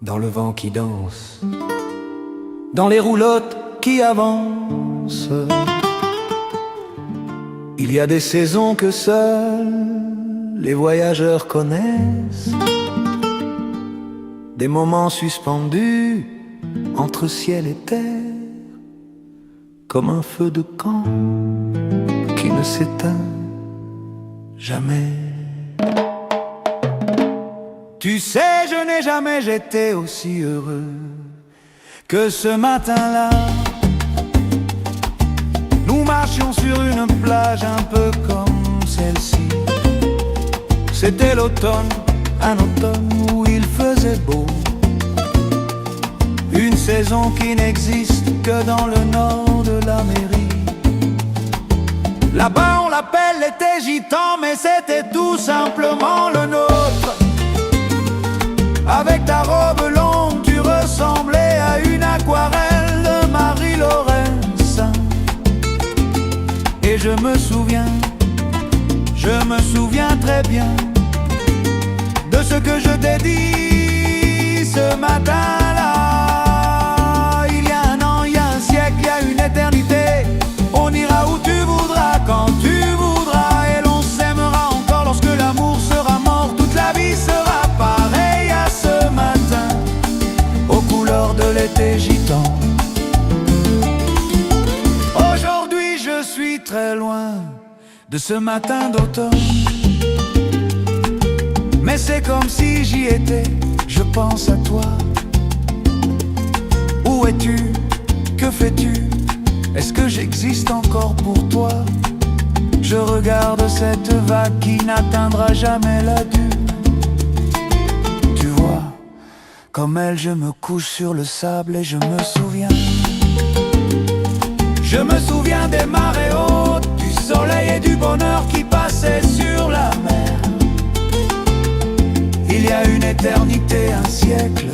dans le vent qui danse, dans les roulottes qui avancent. Il y a des saisons que seuls les voyageurs connaissent, des moments suspendus entre ciel et terre, comme un feu de camp qui ne s'éteint jamais. Tu sais, je n'ai jamais été aussi heureux que ce matin-là. Nous marchions sur une plage un peu comme celle-ci. C'était l'automne, un automne où il faisait beau, une saison qui n'existe que dans le nord de l'Amérique. Là-bas on l'appelle l'été gitan, mais c'était tout simplement le nôtre. Avec ta robe longue, tu ressemblais à une aquarelle de Marie-Laurence. Et je me souviens très bien de ce que je t'ai dit ce matin-là. Il y a un an, il y a un siècle, il y a une éternité. On ira où tu voudras, quand tu voudras, et l'on s'aimera encore lorsque l'amour sera mort. Toute la vie sera pareille à ce matin, aux couleurs de l'été gitan. Aujourd'hui je suis très loin de ce matin d'automne, mais c'est comme si j'y étais, je pense à toi. Où es-tu? Que fais-tu? Est-ce que j'existe encore pour toi? Je regarde cette vague qui n'atteindra jamais la dune. Tu vois, comme elle, je me couche sur le sable et je me souviens. Je me souviens des marées hautes, du soleil et du bonheur qui passaient sur la mer. Il y a une éternité, un siècle,